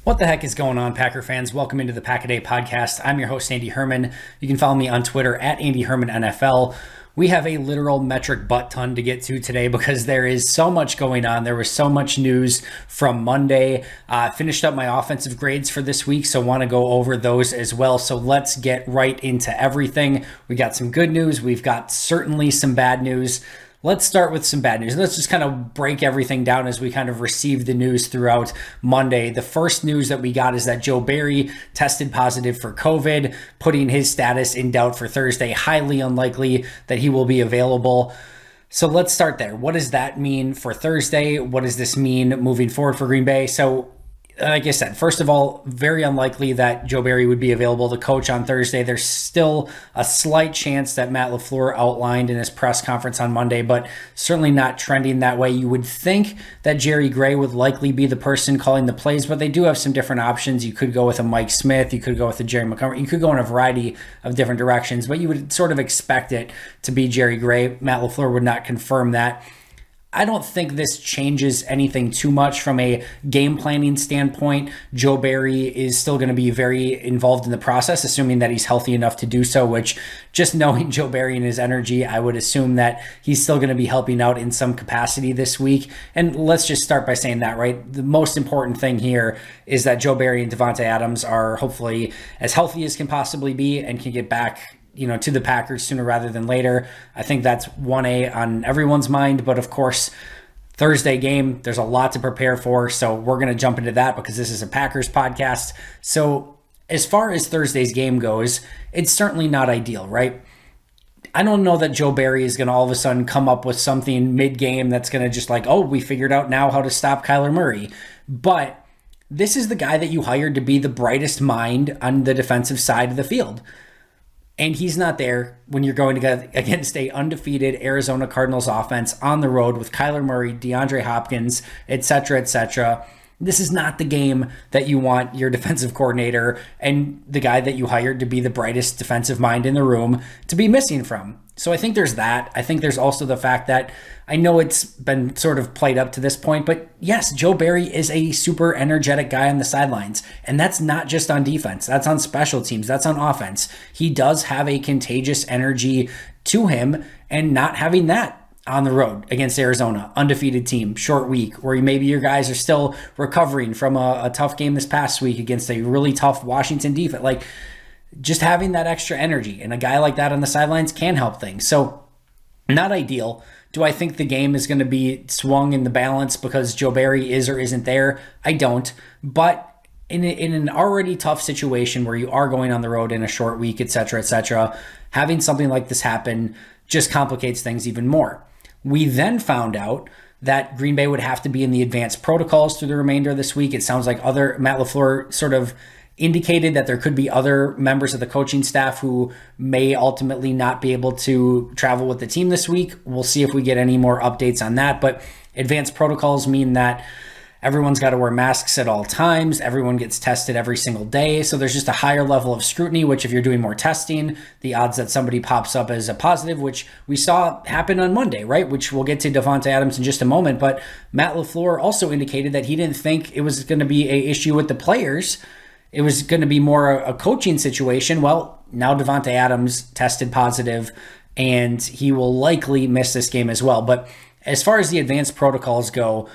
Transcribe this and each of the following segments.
What the heck is going on, Packer fans? Welcome into the Pack-A-Day podcast. I'm your host, Andy Herman. You can follow me on Twitter at Andy Herman NFL. We have a literal metric butt ton to get to today because there is so much going on. There was so much news from Monday. Finished up my offensive grades for this week, so want to go over those as well. So let's get right into everything. We got some good news. We've got certainly some bad news. Let's start with some bad news. Let's just kind of break everything down as we kind of receive the news throughout Monday. The first news that we got is that Joe Barry tested positive for COVID, putting his status in doubt for Thursday. Highly unlikely that he will be available. So let's start there. What does that mean for Thursday? What does this mean moving forward for Green Bay? So like I said, first of all, very unlikely that Joe Barry would be available to coach on Thursday. There's still a slight chance that Matt LaFleur outlined in his press conference on Monday, but certainly not trending that way. You would think that Jerry Gray would likely be the person calling the plays, but they do have some different options. You could go with a Mike Smith. You could go with a Jerry Montgomery. You could go in a variety of different directions, but you would sort of expect it to be Jerry Gray. Matt LaFleur would not confirm that. I don't think this changes anything too much from a game planning standpoint. Joe Barry is still going to be very involved in the process, assuming that he's healthy enough to do so, which just knowing Joe Barry and his energy, I would assume that he's still going to be helping out in some capacity this week. And let's just start by saying that, right? The most important thing here is that Joe Barry and Davante Adams are hopefully as healthy as can possibly be and can get back to the Packers sooner rather than later. I think that's 1A on everyone's mind. But of course, Thursday game, there's a lot to prepare for. So we're going to jump into that because this is a Packers podcast. So as far as Thursday's game goes, it's certainly not ideal, right? I don't know that Joe Barry is going to all of a sudden come up with something mid-game that's going to just like, oh, we figured out now how to stop Kyler Murray. But this is the guy that you hired to be the brightest mind on the defensive side of the field. And he's not there when you're going to go against a undefeated Arizona Cardinals offense on the road with Kyler Murray, DeAndre Hopkins, etc., etc. This is not the game that you want your defensive coordinator and the guy that you hired to be the brightest defensive mind in the room to be missing from. So I think there's that. I think there's also the fact that I know it's been sort of played up to this point, but yes, Joe Barry is a super energetic guy on the sidelines. And that's not just on defense. That's on special teams. That's on offense. He does have a contagious energy to him, and not having that on the road against Arizona, undefeated team, short week, where maybe your guys are still recovering from a tough game this past week against a really tough Washington defense. Like, just having that extra energy and a guy like that on the sidelines can help things. So not ideal. Do I think the game is going to be swung in the balance because Joe Barry is or isn't there? I don't. But in an already tough situation where you are going on the road in a short week, etc., having something like this happen just complicates things even more. We then found out that Green Bay would have to be in the advanced protocols through the remainder of this week. It sounds like Matt LaFleur sort of indicated that there could be other members of the coaching staff who may ultimately not be able to travel with the team this week. We'll see if we get any more updates on that. But advanced protocols mean that everyone's got to wear masks at all times. Everyone gets tested every single day. So there's just a higher level of scrutiny, which if you're doing more testing, the odds that somebody pops up as a positive, which we saw happen on Monday, right? Which we'll get to Davante Adams in just a moment. But Matt LaFleur also indicated that he didn't think it was going to be an issue with the players. It was going to be more a coaching situation. Well, now Davante Adams tested positive, and he will likely miss this game as well. But as far as the advanced protocols go,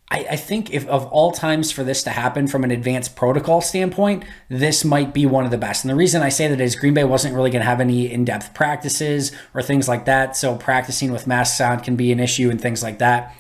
I think if of all times for this to happen from an advanced protocol standpoint, this might be one of the best. And the reason I say that is Green Bay wasn't really going to have any in-depth practices or things like that. So practicing with masks on can be an issue and things like that.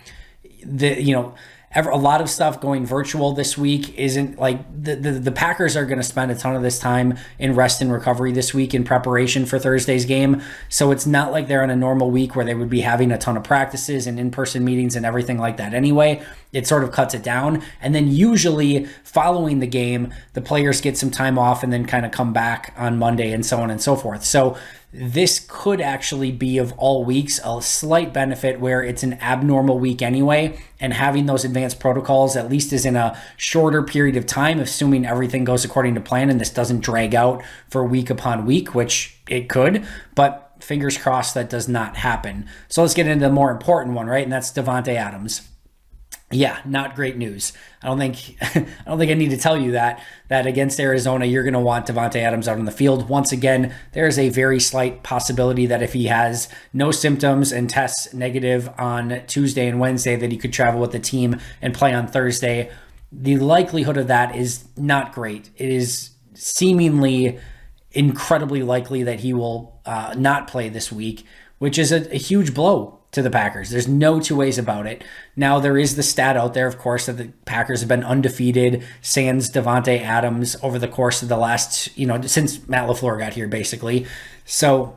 A lot of stuff going virtual this week isn't like the Packers are going to spend a ton of this time in rest and recovery this week in preparation for Thursday's game. So it's not like they're on a normal week where they would be having a ton of practices and in-person meetings and everything like that anyway. It sort of cuts it down. And then usually following the game, the players get some time off and then kind of come back on Monday and so on and so forth. So this could actually be, of all weeks, a slight benefit where it's an abnormal week anyway, and having those advanced protocols at least is in a shorter period of time, assuming everything goes according to plan and this doesn't drag out for week upon week, which it could, but fingers crossed that does not happen. So let's get into the more important one, right? And that's Davante Adams. Yeah, not great news. I don't think I need to tell you that against Arizona you're going to want Davante Adams out on the field. Once again, there is a very slight possibility that if he has no symptoms and tests negative on Tuesday and Wednesday that he could travel with the team and play on Thursday. The likelihood of that is not great. It is seemingly incredibly likely that he will not play this week, which is a huge blow to the Packers. There's no two ways about it. Now, there is the stat out there, of course, that the Packers have been undefeated sans Davante Adams over the course of the last, since Matt LaFleur got here, basically. So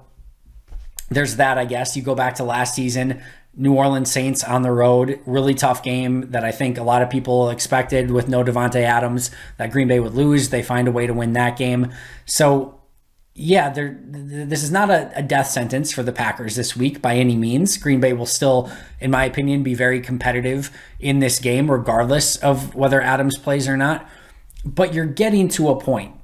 there's that, I guess. You go back to last season, New Orleans Saints on the road, really tough game that I think a lot of people expected with no Davante Adams, that Green Bay would lose. They find a way to win that game. So yeah, this is not a death sentence for the Packers this week by any means. Green Bay will still, in my opinion, be very competitive in this game, regardless of whether Adams plays or not. But you're getting to a point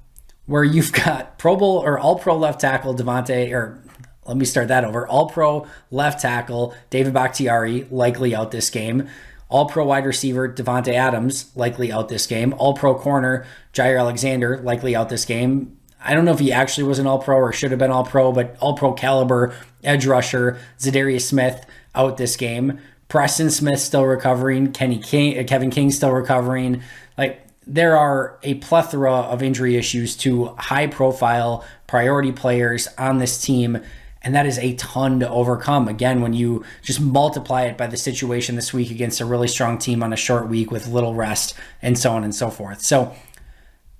where you've got Pro Bowl or All-Pro left tackle Davante, or let me start that over, All-Pro left tackle David Bakhtiari likely out this game. All-Pro wide receiver Davante Adams likely out this game. All-Pro corner Jair Alexander likely out this game. I don't know if he actually was an All-Pro or should have been All-Pro, but All-Pro caliber edge rusher Zadarius Smith out this game. Preston Smith still recovering. Kevin King still recovering. Like, there are a plethora of injury issues to high-profile priority players on this team, and that is a ton to overcome. Again, when you just multiply it by the situation this week against a really strong team on a short week with little rest and so on and so forth. So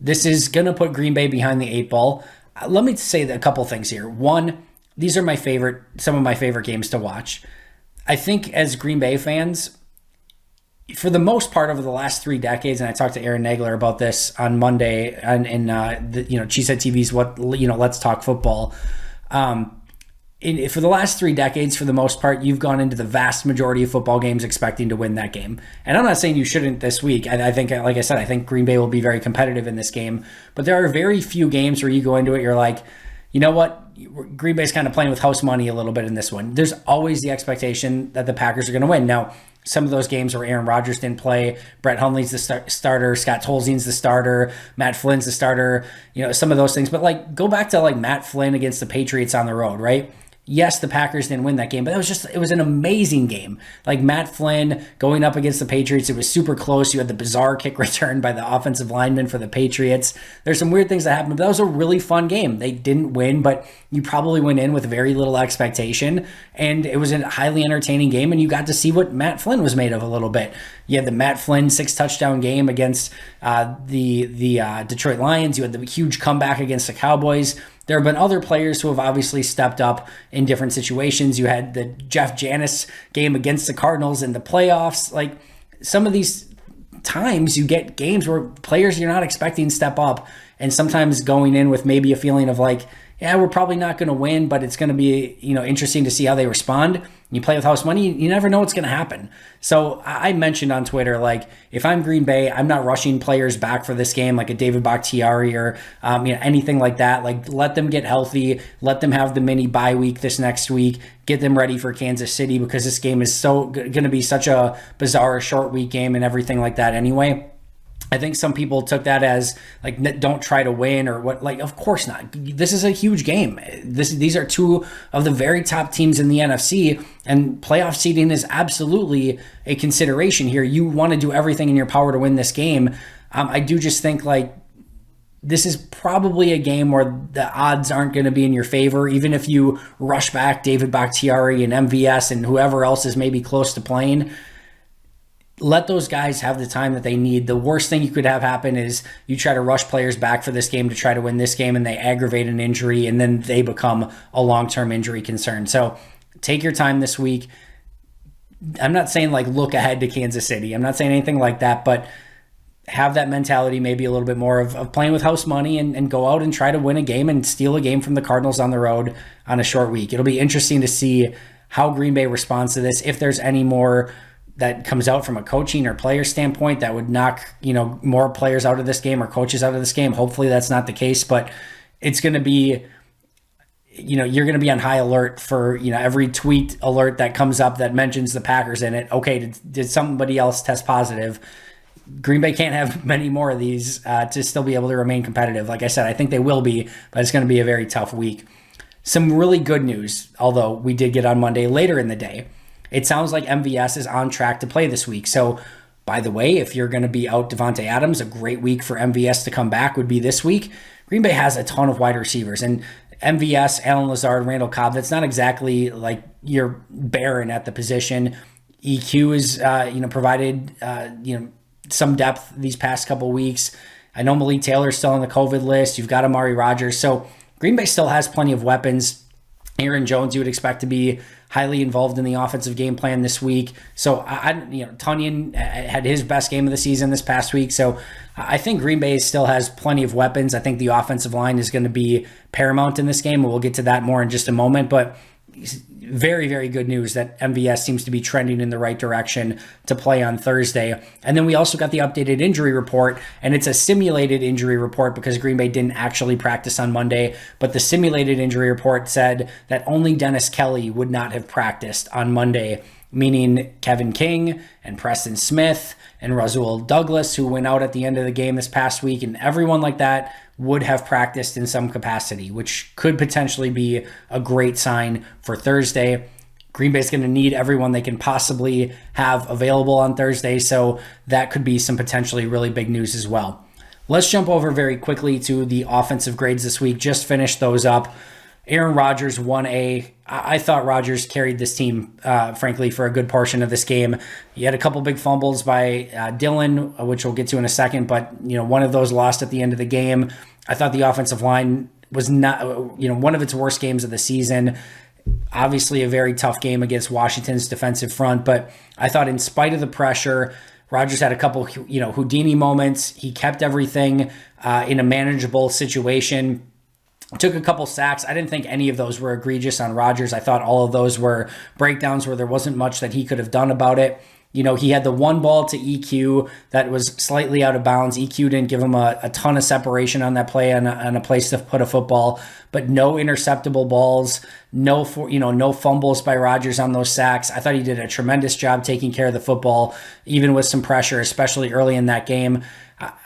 this is going to put Green Bay behind the 8 ball. Let me say a couple things here. One, these are some of my favorite games to watch. I think as Green Bay fans, for the most part over the last 3 decades, and I talked to Aaron Nagler about this on Monday in Cheesehead TV's Let's Talk Football. For the last 3 decades, for the most part, you've gone into the vast majority of football games expecting to win that game. And I'm not saying you shouldn't this week. I think, like I said, I think Green Bay will be very competitive in this game. But there are very few games where you go into it, you're like, you know what? Green Bay's kind of playing with house money a little bit in this one. There's always the expectation that the Packers are going to win. Now, some of those games where Aaron Rodgers didn't play, Brett Hundley's the starter, Scott Tolzien's the starter, Matt Flynn's the starter, some of those things. But go back to Matt Flynn against the Patriots on the road, right? Yes, the Packers didn't win that game, but it was an amazing game. Matt Flynn going up against the Patriots, it was super close. You had the bizarre kick return by the offensive lineman for the Patriots. There's some weird things that happened, but that was a really fun game. They didn't win, but you probably went in with very little expectation, and it was a highly entertaining game, and you got to see what Matt Flynn was made of a little bit. You had the Matt Flynn 6-touchdown game against the Detroit Lions. You had the huge comeback against the Cowboys. There have been other players who have obviously stepped up in different situations. You had the Jeff Janis game against the Cardinals in the playoffs. Some of these times you get games where players you're not expecting step up, and sometimes going in with maybe a feeling of yeah, we're probably not going to win, but it's going to be, interesting to see how they respond. You play with house money, you never know what's going to happen. So I mentioned on Twitter, if I'm Green Bay, I'm not rushing players back for this game, like a David Bakhtiari or anything like that. Let them get healthy, let them have the mini bye week this next week, get them ready for Kansas City, because this game is going to be such a bizarre short week game and everything like that anyway. I think some people took that as don't try to win or what. Of course not. This is a huge game. These are two of the very top teams in the NFC, and playoff seeding is absolutely a consideration here. You want to do everything in your power to win this game. I do just think this is probably a game where the odds aren't going to be in your favor, even if you rush back David Bakhtiari and MVS and whoever else is maybe close to playing. Let those guys have the time that they need. The worst thing you could have happen is you try to rush players back for this game to try to win this game, and they aggravate an injury, and then they become a long-term injury concern. So take your time this week. I'm not saying look ahead to Kansas City. I'm not saying anything like that, but have that mentality, maybe a little bit more of playing with house money, and go out and try to win a game and steal a game from the Cardinals on the road on a short week. It'll be interesting to see how Green Bay responds to this. If there's any more that comes out from a coaching or player standpoint that would knock, more players out of this game or coaches out of this game. Hopefully that's not the case, but it's going to be you're going to be on high alert for, every tweet alert that comes up that mentions the Packers in it. Okay, did somebody else test positive? Green Bay can't have many more of these to still be able to remain competitive. Like I said, I think they will be, but it's going to be a very tough week. Some really good news, although we did get on Monday later in the day. It sounds like MVS is on track to play this week. So, by the way, if you're going to be out Davante Adams, a great week for MVS to come back would be this week. Green Bay has a ton of wide receivers, and MVS, Allen Lazard, Randall Cobb, that's not exactly like you're barren at the position. EQ is, provided, some depth these past couple weeks. I know Malik Taylor's still on the COVID list. You've got Amari Rodgers. So Green Bay still has plenty of weapons. Aaron Jones, you would expect to be highly involved in the offensive game plan this week. So Tonyan had his best game of the season this past week. So I think Green Bay still has plenty of weapons. I think the offensive line is going to be paramount in this game, and we'll get to that more in just a moment. But very, very good news that MVS seems to be trending in the right direction to play on Thursday. And then we also got the updated injury report, and it's a simulated injury report because Green Bay didn't actually practice on Monday. But the simulated injury report said that only Dennis Kelly would not have practiced on Monday, meaning Kevin King and Preston Smith and Rasul Douglas, who went out at the end of the game this past week, and everyone like that would have practiced in some capacity, which could potentially be a great sign for Thursday. Green Bay's going to need everyone they can possibly have available on Thursday, so that could be some potentially really big news as well. Let's jump over very quickly to the offensive grades this week. Just finished those up. Aaron Rodgers, 1A. I thought Rodgers carried this team, frankly, for a good portion of this game. He had a couple big fumbles by Dillon, which we'll get to in a second, but one of those lost at the end of the game. I thought the offensive line was not, one of its worst games of the season. Obviously, a very tough game against Washington's defensive front, but I thought in spite of the pressure, Rodgers had a couple, Houdini moments. He kept everything in a manageable situation. Took a couple sacks. I didn't think any of those were egregious on Rodgers. I thought all of those were breakdowns where there wasn't much that he could have done about it. He had the one ball to EQ that was slightly out of bounds. EQ didn't give him a ton of separation on that play and a place to put a football, but no interceptable balls, no fumbles by Rodgers on those sacks. I thought he did a tremendous job taking care of the football, even with some pressure, especially early in that game.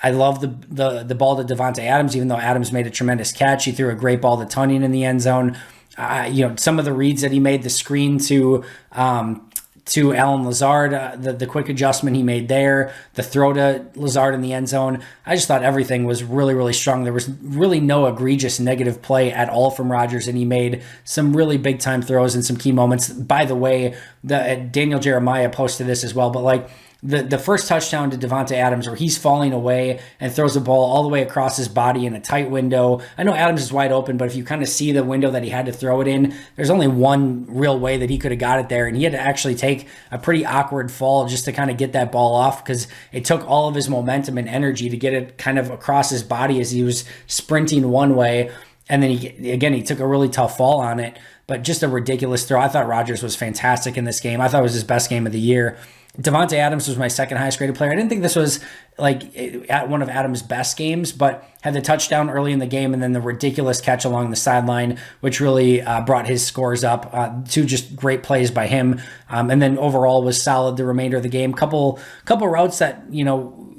I love the ball to Davante Adams, even though Adams made a tremendous catch. He threw a great ball to Tonyan in the end zone. Some of the reads that he made, the screen to Allen Lazard, the quick adjustment he made there, the throw to Lazard in the end zone. I just thought everything was really, really strong. There was really no egregious negative play at all from Rodgers, and he made some really big time throws in some key moments. By the way, Daniel Jeremiah posted this as well, but the first touchdown to Davante Adams where he's falling away and throws the ball all the way across his body in a tight window. I know Adams is wide open, but if you kind of see the window that he had to throw it in, there's only one real way that he could have got it there, and he had to actually take a pretty awkward fall just to kind of get that ball off because it took all of his momentum and energy to get it kind of across his body as he was sprinting one way, and then he took a really tough fall on it, but just a ridiculous throw. I thought Rodgers was fantastic in this game. I thought it was his best game of the year. Davante Adams was my second highest graded player. I didn't think this was at one of Adams' best games, but had the touchdown early in the game and then the ridiculous catch along the sideline, which really brought his scores up. Two just great plays by him, and then overall was solid the remainder of the game. Couple routes that you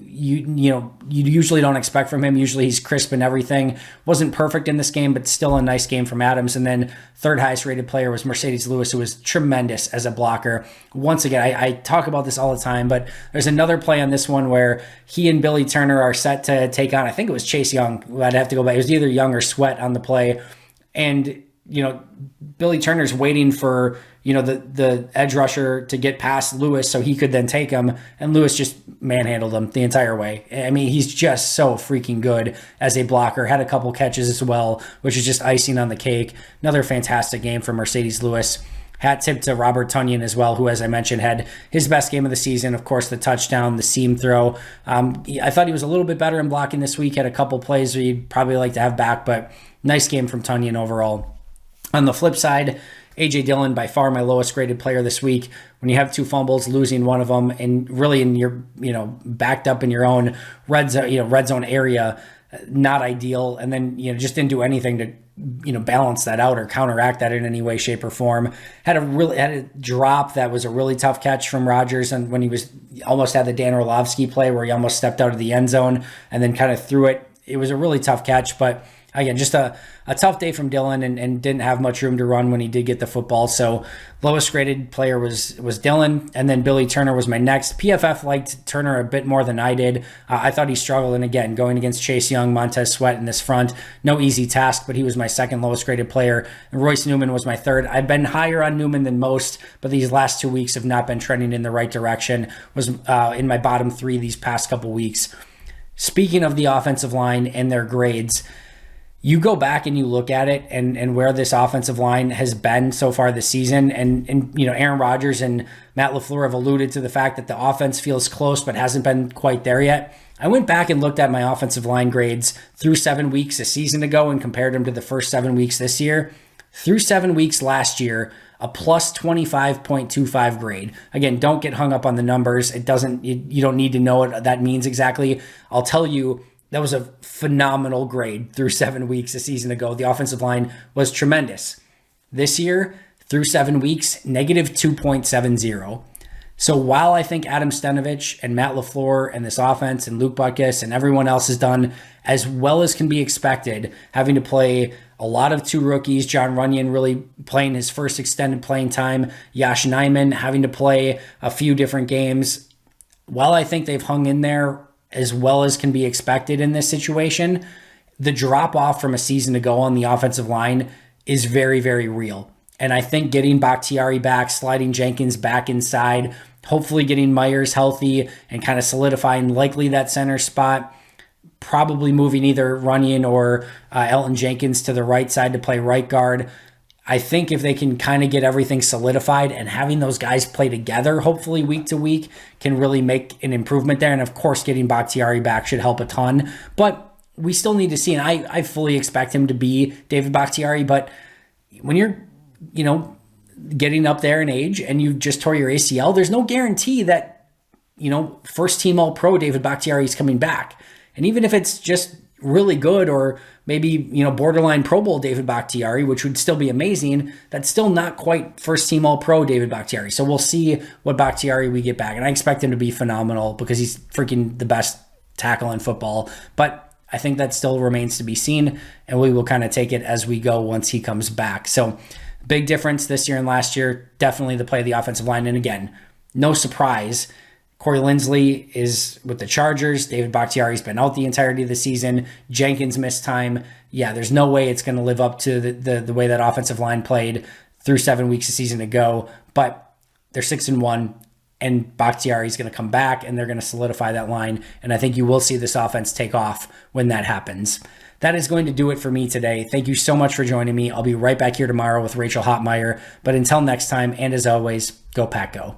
usually don't expect from him. Usually he's crisp and everything. Wasn't perfect in this game, but still a nice game from Adams. And then third highest rated player was Mercedes Lewis, who was tremendous as a blocker. Once again, I talk about this all the time, but there's another play on this one where he and Billy Turner are set to take on, I think it was Chase Young. I'd have to go back. It was either Young or Sweat on the play. And, Billy Turner's waiting for, the edge rusher to get past Lewis so he could then take him, and Lewis just manhandled him the entire way. I mean, he's just so freaking good as a blocker. Had a couple catches as well, which is just icing on the cake. Another fantastic game from Mercedes Lewis. Hat tip to Robert Tonyan as well, who, as I mentioned, had his best game of the season. Of course, the touchdown, the seam throw. I thought he was a little bit better in blocking this week. Had a couple plays where you'd probably like to have back, but nice game from Tonyan overall. On the flip side, A.J. Dillon, by far my lowest graded player this week. When you have two fumbles, losing one of them, and really in your, backed up in your own red zone area, not ideal. And then, just didn't do anything to, balance that out or counteract that in any way, shape, or form. Had a drop that was a really tough catch from Rodgers, and when he was almost had the Dan Orlovsky play where he almost stepped out of the end zone and then kind of threw it. It was a really tough catch, but again, just a tough day from Dillon, and didn't have much room to run when he did get the football. So lowest graded player was Dillon, and then Billy Turner was my next. PFF liked Turner a bit more than I did. I thought he struggled, and again, going against Chase Young, Montez Sweat in this front, no easy task, but he was my second lowest graded player. And Royce Newman was my third. I've been higher on Newman than most, but these last 2 weeks have not been trending in the right direction. Was in my bottom three these past couple weeks. Speaking of the offensive line and their grades, you go back and you look at it and where this offensive line has been so far this season, and Aaron Rodgers and Matt LaFleur have alluded to the fact that the offense feels close but hasn't been quite there yet. I went back and looked at my offensive line grades through 7 weeks a season ago and compared them to the first 7 weeks this year. Through 7 weeks last year, a plus 25.25 grade. Again, don't get hung up on the numbers. You don't need to know what that means exactly. I'll tell you, that was a phenomenal grade through 7 weeks a season ago. The offensive line was tremendous. This year, through 7 weeks, negative 2.70. So while I think Adam Stenavich and Matt LaFleur and this offense and Luke Butkus and everyone else has done as well as can be expected, having to play a lot of two rookies, John Runyon really playing his first extended playing time, Yosh Nijman having to play a few different games. While I think they've hung in there as well as can be expected in this situation, the drop off from a season ago on the offensive line is very, very real. And I think getting Bakhtiari back, sliding Jenkins back inside, hopefully getting Myers healthy and kind of solidifying likely that center spot, probably moving either Runyon or Elton Jenkins to the right side to play right guard. I think if they can kind of get everything solidified and having those guys play together, hopefully week to week, can really make an improvement there. And of course, getting Bakhtiari back should help a ton. But we still need to see, and I fully expect him to be David Bakhtiari. But when you're, getting up there in age and you just tore your ACL, there's no guarantee that, first team All-Pro David Bakhtiari is coming back. And even if it's just really good, or maybe, borderline Pro Bowl David Bakhtiari, which would still be amazing, that's still not quite first team All-Pro David Bakhtiari. So we'll see what Bakhtiari we get back. And I expect him to be phenomenal because he's freaking the best tackle in football. But I think that still remains to be seen, and we will kind of take it as we go once he comes back. So big difference this year and last year, definitely the play of the offensive line. And again, no surprise, Corey Linsley is with the Chargers. David Bakhtiari's been out the entirety of the season. Jenkins missed time. Yeah, there's no way it's going to live up to the way that offensive line played through 7 weeks a season ago. But they're 6-1, and Bakhtiari's going to come back, and they're going to solidify that line. And I think you will see this offense take off when that happens. That is going to do it for me today. Thank you so much for joining me. I'll be right back here tomorrow with Rachel Hotmeyer. But until next time, and as always, go Pack Go.